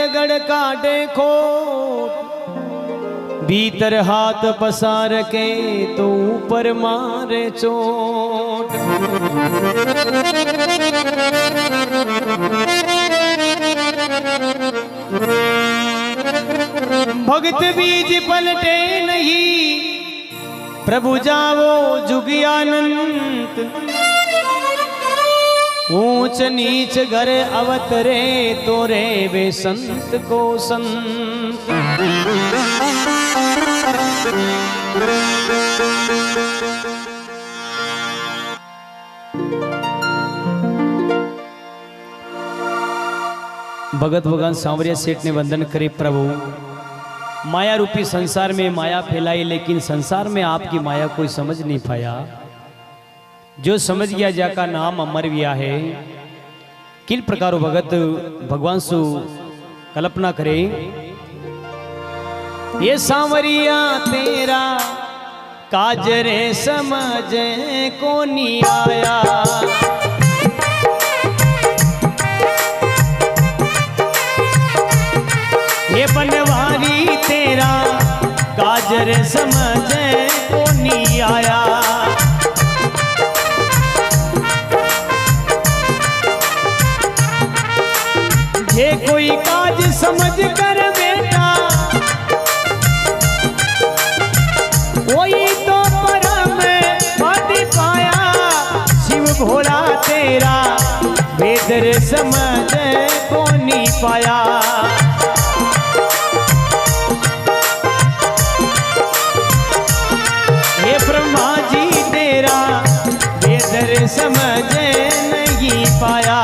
गड़ काटे खोट, भीतर हाथ पसार के तो ऊपर मारे चोट। भक्त बीज पलटे नहीं, प्रभु जावो जुगी अनंत। ऊंच नीच घर अवतरे तो रे वे संत को संत। भगत भगवान सांवरिया सेठ ने वंदन करे, प्रभु माया रूपी संसार में माया फैलाई, लेकिन संसार में आपकी माया कोई समझ नहीं पाया। जो समझ गया जाका नाम अमर विया है। किन प्रकार भगत भगवान सु कल्पना करे, ये सांवरिया तेरा काजरे समझ को नहीं आया। ये बनवारी तेरा काजर समझ को नहीं आया। ये कोई काज समझ कर बेटा, कोई तो परम पद पाया। शिव भोला तेरा वेदर समझ को नहीं पाया। ये ब्रह्मा जी तेरा वेदर समझ नहीं पाया।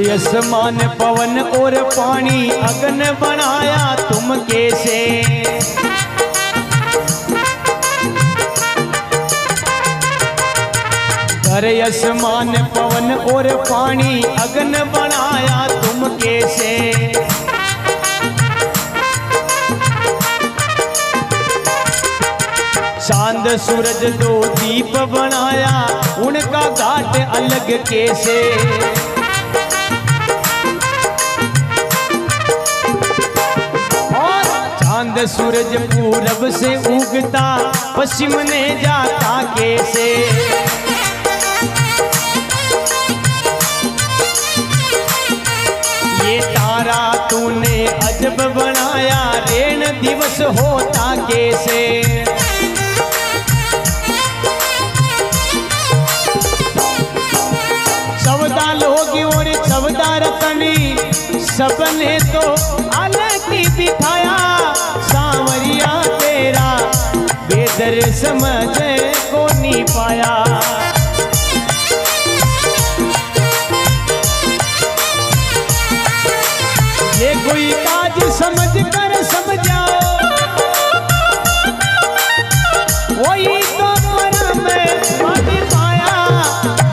आसमान पवन और पानी अग्न बनाया तुम कैसे। घर आसमान पवन और पानी अग्न बनाया तुम कैसे। चांद सूरज दो दीप बनाया, उनका घाट अलग कैसे। चांद सूरज पूरब से उगता, पश्चिम ने जाता कैसे। ये तारा तूने अजब बनाया, रेण दिवस होता कैसे। चौदह लोग और 14 रतनी, सबने तो अलग ही दिखाया। सांवरिया तेरा बेदर समझ को नहीं पाया। ये कोई काज समझ कर समझाओ, वही तो परम पद पाया।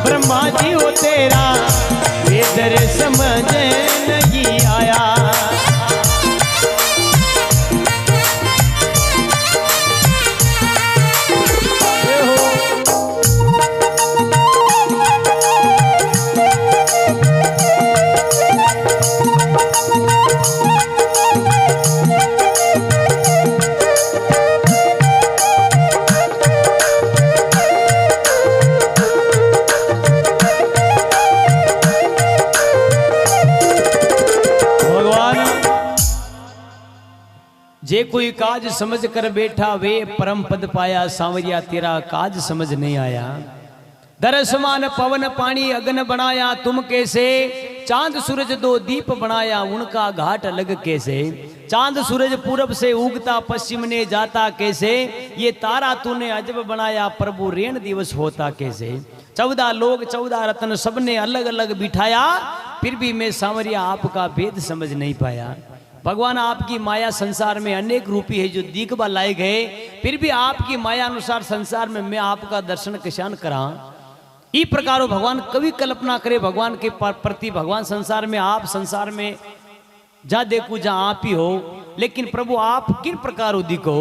ब्रह्मा जी हो तेरा बेदर समझ नहीं आया। जे कोई काज समझ कर बैठा, वे परम पद पाया। सांवरिया तेरा काज समझ नहीं आया। दरसमान पवन पानी अग्न बनाया तुम कैसे। चांद सूरज दो दीप बनाया, उनका घाट अलग कैसे। चांद सूरज पूरब से उगता, पश्चिम ने जाता कैसे। ये तारा तूने अजब बनाया, प्रभु रेण दिवस होता कैसे। 14 लोग 14 रत्न सबने अलग अलग बिठाया, फिर भी मैं सांवरिया आपका भेद समझ नहीं पाया। भगवान आपकी माया संसार में अनेक रूपी है जो दिखबा लायक है, फिर भी आपकी माया अनुसार संसार में मैं आपका दर्शन किसान करा। इस प्रकार भगवान कभी कल्पना करे भगवान के प्रति, भगवान संसार में आप संसार में जा देखू जा आप ही हो, लेकिन प्रभु आप किन प्रकार दिखो,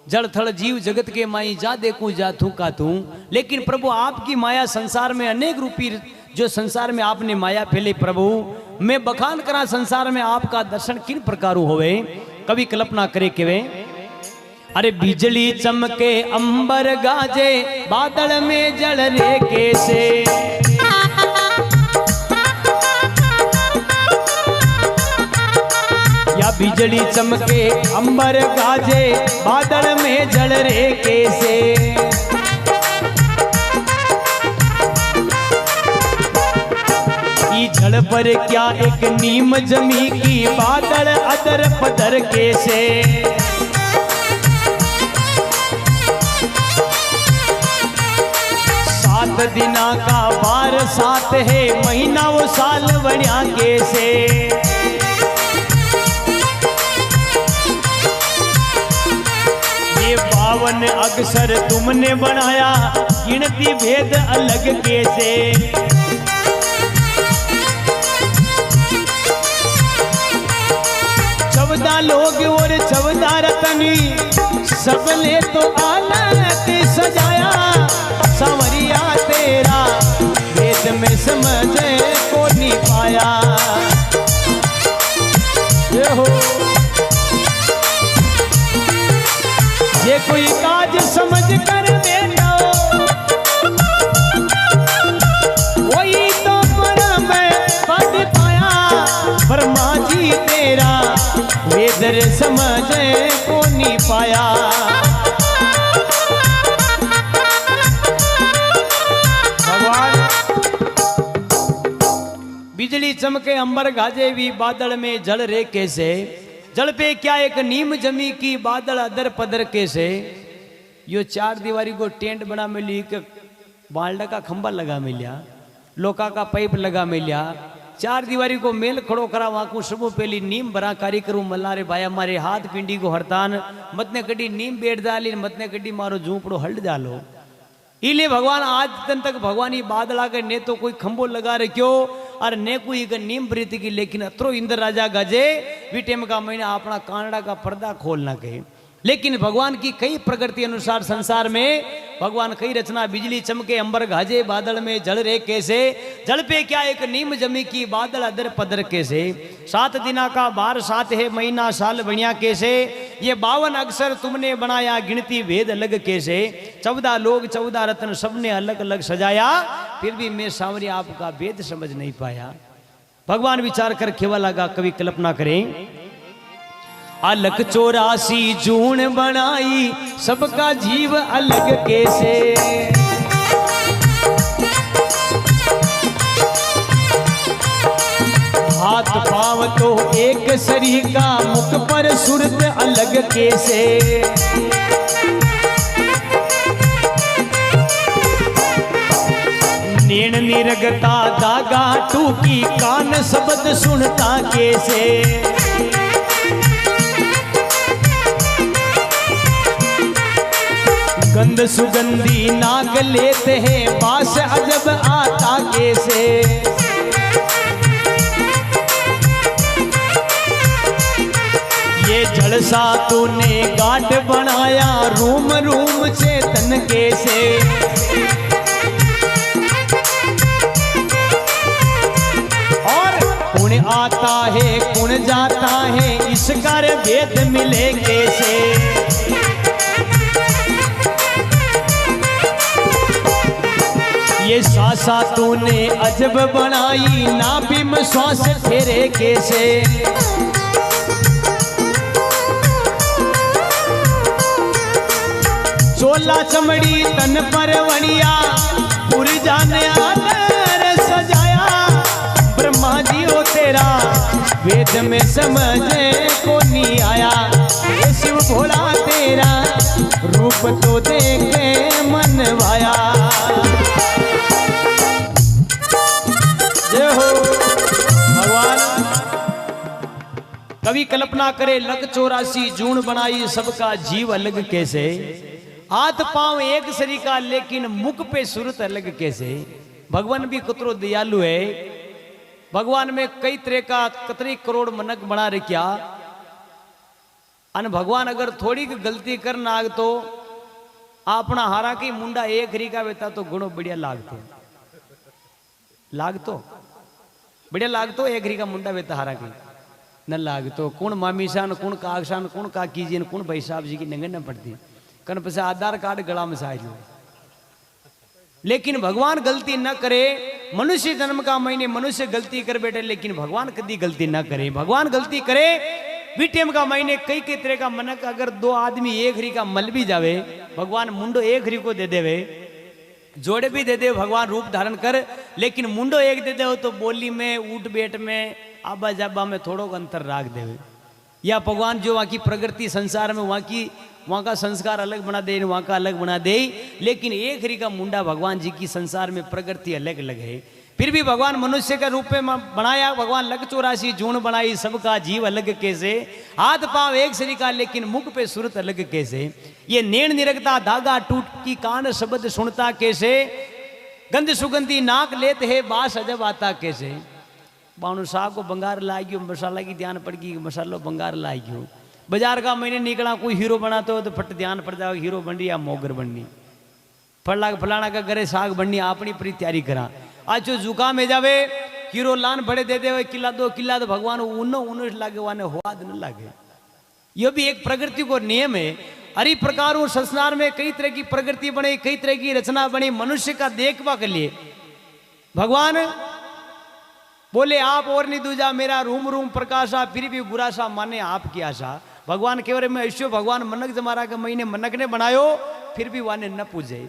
जड़ थड़ जीव जगत के माई जा देखू जा थू का तू। लेकिन प्रभु आपकी माया संसार में अनेक रूपी जो संसार में आपने माया फैले, प्रभु मैं बखान करा संसार में आपका दर्शन किन प्रकार होवे। कभी कल्पना करे के वे, अरे बिजली चमके अंबर गाजे बादल में जल रे कैसे, या बिजली चमके अंबर गाजे बादल में जल रे कैसे। जड़ पर क्या एक नीम जमी की बादल अदर पदर कैसे, सात दिना का बार सात है महीना वो साल बढ़िया कैसे। ये 52 अक्षर तुमने बनाया गिनती भेद अलग कैसे। 14 लोग और 14 रतनी सबने तो आलत सजाया, सांवरिया तेरा भेद में समझ को नहीं पाया। ये हो ये कोई काज समझ कर बैठो, वही तो परम पद पाया। ब्रह्मा जी तेरा वेदर समझ को नहीं पाया। भगवान बिजली चमके अंबर गाजे भी बादल में जल रे कैसे, जल पे क्या एक नीम जमी की बादल अदर पदर कैसे। यो 4 दीवारी को टेंट बना मिली, बाल्डा का खंबा लगा मिलिया, लोका का पाइप लगा मिलिया, 4 दीवारी को मेल खड़ो करा। वहां को सबो पहली नीम बरा कारी करूं मल्लारे भाया मारे हाथ पिंडी को हरतान मतने कड़ी नीम बेट डाली, मतने कड़ी मारो झूपड़ो हल्ड डालो। इले भगवान आज दिन तक भगवान ही बादल आकर ने तो कोई खंबो लगा रखियो और ने कोई नीम प्रीति की, लेकिन अत्रो इंद्र राजा गजे विटेम का महीना अपना कांडा का पर्दा खोलना कहे। लेकिन भगवान की कई प्रकृति अनुसार संसार में भगवान कई रचना, बिजली चमके अंबर गाजे बादल में जल रे कैसे, जल पे क्या एक नीम जमी की बादल अदर पदर कैसे। 7 दिना का बार सात है महीना साल बढ़िया कैसे। ये 52 अक्षर तुमने बनाया गिनती भेद अलग कैसे। 14 लोग 14 रत्न सबने अलग अलग सजाया, फिर भी मैं सांवरिया आपका भेद समझ नहीं पाया। भगवान विचार कर खेवा लगा, कभी कल्पना करें। अलग 84 जून बनाई सबका जीव अलग कैसे। हाथ पांव तो एक शरीर का, मुख पर सूरत अलग कैसे। नैन निरगता दागा टूकी, कान शब्द सुनता कैसे। गंध सुगंधी नाग लेते हैं, बास अजब आता कैसे। ये जलसा तूने गाट बनाया, रूम रूम चेतन कैसे। और कौन आता है कौन जाता है, इसका भेद मिले कैसे। ये सासा तूने अजब बनाई, नाभि में श्वास फेरे कैसे। चोला चमड़ी तन पर वणिया, पूरी जाने आदर सजाया। ब्रह्मा जी हो तेरा वेद में समझ को नहीं आया। ये शिव भोला तेरा रूप तो देखे मन भाया। जय हो कवि कल्पना करे लग 84 जून बनाई सबका जीव अलग कैसे। हाथ पांव एक सरीका लेकिन मुख पे सूरत अलग कैसे। भगवान भी कतरो दयालु है। भगवान में कई तरह का कतरी करोड़ मनक बना रखा। अन भगवान अगर थोड़ी गलती कर नाग तो अपना हारा की मुंडा एक रीका बेता तो गुणो बढ़िया लागतो बढ़िया लागतो। एक रीका मुंडा बेता हारा की न लागतो। कौन मामी शान कौन कागशान कौन काकी जी कौन भाई साहब जी की नंगे न पड़ती कन पसे आधार कार्ड गला में साज लो। लेकिन भगवान गलती न करे। मनुष्य जन्म का महीने मनुष्य गलती कर बैठे लेकिन भगवान कभी गलती न करे। भगवान गलती करे बीटेम का महीने कई कई तरह का मनक अगर दो आदमी एक री का मल भी जावे भगवान मुंडो एक री को दे देवे जोड़े भी दे दे भगवान रूप धारण कर। लेकिन मुंडो एक दे दे तो बोली में ऊट बेट में आबा जाबा में थोड़ो अंतर राख देवे। या भगवान जो वहाँ की प्रकृति संसार में वहाँ का संस्कार अलग बना दे वहाँ का अलग बना दे। लेकिन एक री का मुंडा भगवान जी की संसार में प्रकृति अलग अलग है। फिर भी भगवान मनुष्य के रूप में बनाया। भगवान लग 84 जून बनाई सबका जीव अलग कैसे। हाथ पांव एक सरीका लेकिन मुख पे सूरत अलग कैसे। ये नैन निरखता धागा टूट की कान शब्द सुनता कैसे। गंध सुगंधी नाक लेते है बास अजब आता कैसे। बाणु साहब को बंगार लागियो मसाला की ध्यान पड़ गई मसालो बंगार लागियो। बाजार का महीने निकला कोई हीरो बनाते हो तो फट ध्यान पड़ जाओ हीरो बननी या मोगर बननी फलाना का घरे साग बननी अपनी पूरी तैयारी करा। आज जो जुकाम में जावे हीरो लान बड़े दे दे किला 2 किला तो भगवान उन्नो लागे वाने हुआद न लागे। ये भी एक प्रकृति को नियम है। हरी प्रकार संसार में कई तरह की प्रकृति बने कई तरह की रचना बनी मनुष्य का देखवा के लिए। भगवान बोले आप और नहीं दूजा मेरा रूम रूम प्रकाशा फिर भी बुरा सा माने आपकी आशा। भगवान केवल में ऐश्वर्य भगवान मनक जमारा के महीने मनक ने बनायो फिर भी वाने न पूजे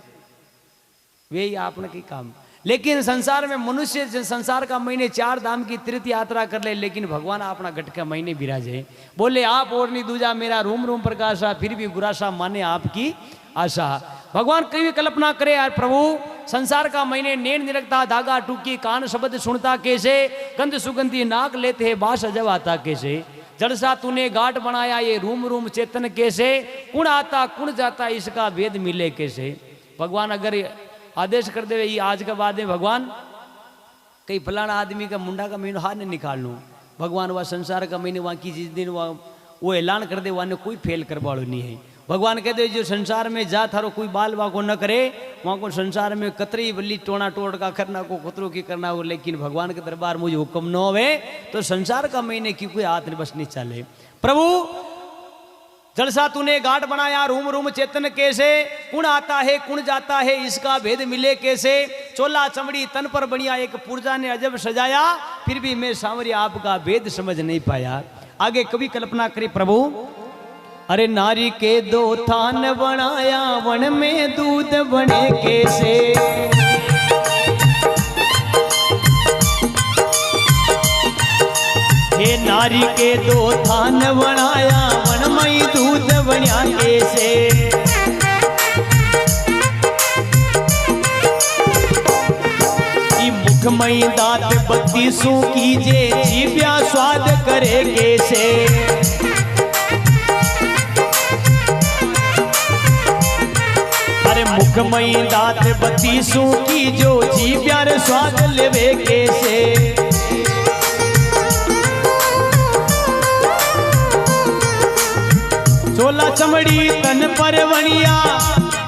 वे ही आपने की काम। लेकिन संसार में मनुष्य संसार का महीने 4 धाम की तीर्थ यात्रा कर ले लेकिन भगवान अपना गट का महीने विराजे। बोले आप और नहीं दूजा मेरा रूम रूम प्रकाशा फिर भी गुरासा माने आपकी आशा। भगवान कभी कल्पना करे यार प्रभु संसार का महीने नैन निरखता धागा टूकी कान शब्द सुनता कैसे। गंध सुगंधी नाक लेते है बास अजब आता कैसे। जड़सा तूने घाट बनाया ये रूम रूम चेतन कैसे। कुण आता कुण जाता इसका भेद मिले कैसे। भगवान अगर आदेश कर दे ये आज के बाद में भगवान कई फलाना आदमी का मुंडा का महीना हाथ नहीं निकाल लूँ भगवान वह संसार का महीने वहाँ की जिस दिन वो ऐलान कर दे वहाँ कोई फेल कर वालों नहीं है। भगवान कहते जो संसार में जा थारो कोई बाल वहाँ को न करे वहाँ को संसार में कतरी बल्ली टोना टोड़ का करना को कतरों की करना हो। लेकिन भगवान के दरबार मुझे हुक्म न होवे तो संसार का महीने की कोई हाथ बस नहीं चले। प्रभु जलसा तूने घाट बनाया रूम रूम चेतन कैसे। कुण आता है कुण जाता है इसका भेद मिले कैसे। चोला चमड़ी तन पर बढ़िया एक पुर्जा ने अजब सजाया फिर भी मैं सांवरिया आपका भेद समझ नहीं पाया। आगे कभी कल्पना करी प्रभु अरे नारी के 2 थान बनाया वन में दूध बने कैसे। हे नारी के 2 थान बनाया वन में दूध बनिया कैसे। मुख मई दांत 32 कीजे जीव्या स्वाद करे कैसे। अरे मुख मई दांत 32 की जो जी प्यार स्वाद लेवे कैसे। चोला चमड़ी तन पर वणिया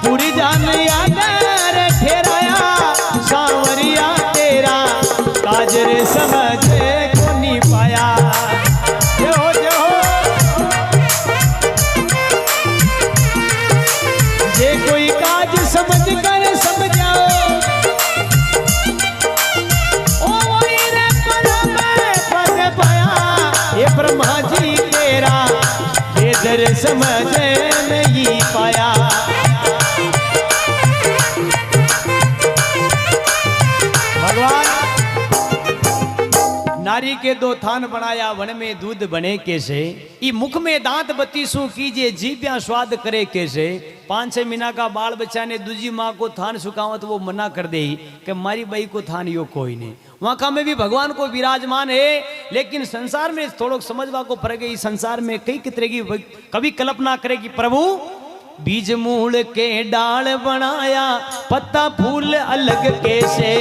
पूरी जान यादर ठहराया सांवरिया तेरा काजर समझ को नहीं पाया। जे कोई काज समझ कर समझाओ ओ वही रे पद पाया। ये ब्रह्मा जी तेरा ये दर समझ नहीं पाया। भगवान नारी के 2 थान बनाया वन में दूध बने कैसे। ई मुख में दांत 32 कीजिए जीव्या स्वाद करे कैसे। 5-6 महीना का बाल बच्चा ने दूजी माँ को थान सुखावा तो वो मना कर दे कि मारी बाई को थान यो कोई नहीं। वहाँ का में भी भगवान को विराजमान है लेकिन संसार में थोड़ा समझवा को पड़ गई। संसार में कई तरह की कभी कल्पना करेगी प्रभु बीज मूल के डाल बनाया पत्ता फूल अलग कैसे।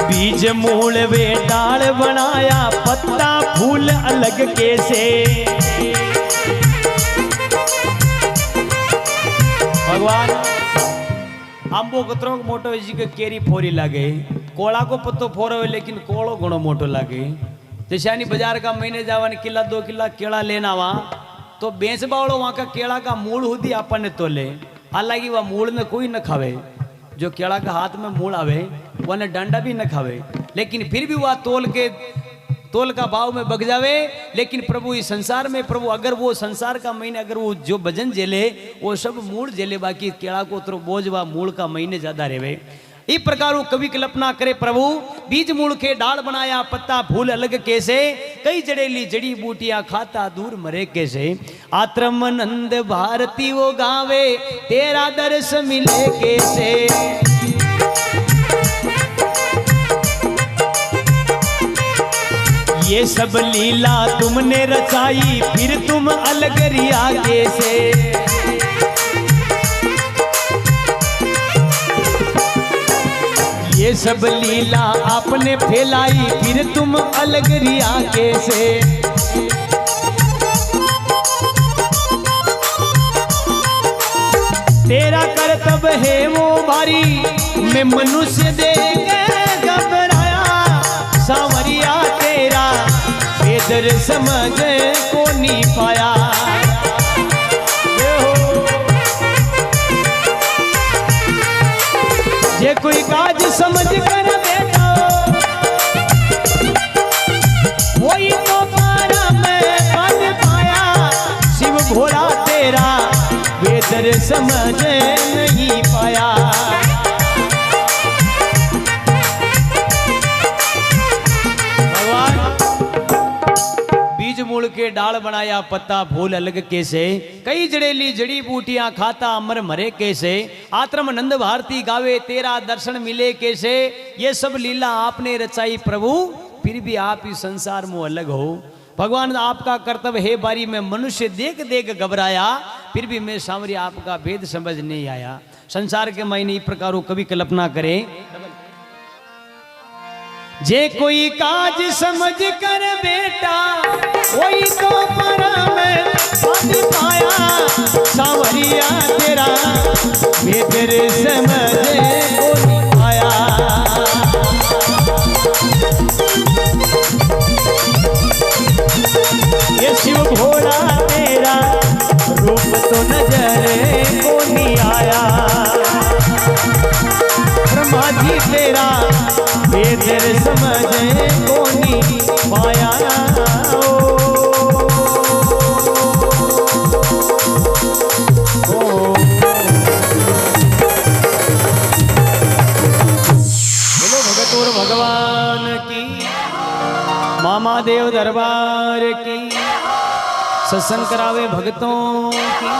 बीज मूल वे डाल बनाया पत्ता फूल अलग कैसे। भगवान आंबो कतरो मोटो जी के केरी फोरी लागे, कोला को पत्तो फोरो लेकिन कोलो घणो मोटो लागे। जैसे यानी बाजार का महीने जावा किला 2 किला केला लेना वा तो बेचबा वालों वहाँ का केला का मूल हुदी अपन तोले। हालांकि वह मूल में कोई न खावे, जो केला का हाथ में मूल आवे वह डंडा भी न खावे, लेकिन फिर भी वह तोल का भाव में बग जावे। लेकिन प्रभु इस संसार में प्रभु अगर वो संसार का महीने अगर वो जो भजन जेले वो सब मूल जेले, बाकी केला को तो बोझ व मूल का महीने ज्यादा रेवे। इस प्रकार वो कवि कल्पना करे प्रभु बीज मूल के डाल बनाया पत्ता फूल अलग कैसे। कई जड़ेली जड़ी बूटियां खाता दूर मरे कैसे। आत्रमनंद भारती वो गावे तेरा दर्श मिले कैसे। ये सब लीला तुमने रचाई फिर तुम अलग रिया कैसे। ये सब लीला आपने फैलाई फिर तुम अलग रिया कैसे। तेरा कर्तव्य है वो भारी मैं मनुष्य देख घबराया। सांवरिया तेरा बेदर समझ को नहीं पाया। ये कोई काज समझ कर बैठा वही तो पारा में पद पाया। शिव भोला तेरा बेदर समझ नहीं पाया। भगवान बीज मूल के डाल बनाया पत्ता फूल अलग कैसे। कई जड़ेली जड़ी बूटियां खाता अमर मरे कैसे। आत्मनंद भारती गावे तेरा दर्शन मिले कैसे। ये सब लीला आपने रचाई प्रभु फिर भी आप इस संसार में अलग हो। भगवान आपका कर्तव्य है बारी में मनुष्य देख देख घबराया फिर भी मैं सांवरी आपका भेद समझ नहीं आया। संसार के मायने इस प्रकार कभी कल्पना करे जे कोई काज समझ कर बेटा वही तो परा में पद पाया। सांवरिया तेरा बेदर समझ को नहीं पाया। ये शिव भोला तेरा रूप तो नजर को नहीं आया। ब्रह्मा जी तेरा बेदर समझ को नहीं पाया। बोलो भगतोर भगवान की मामा देव दरबार की सत्संग करावे भगतों की।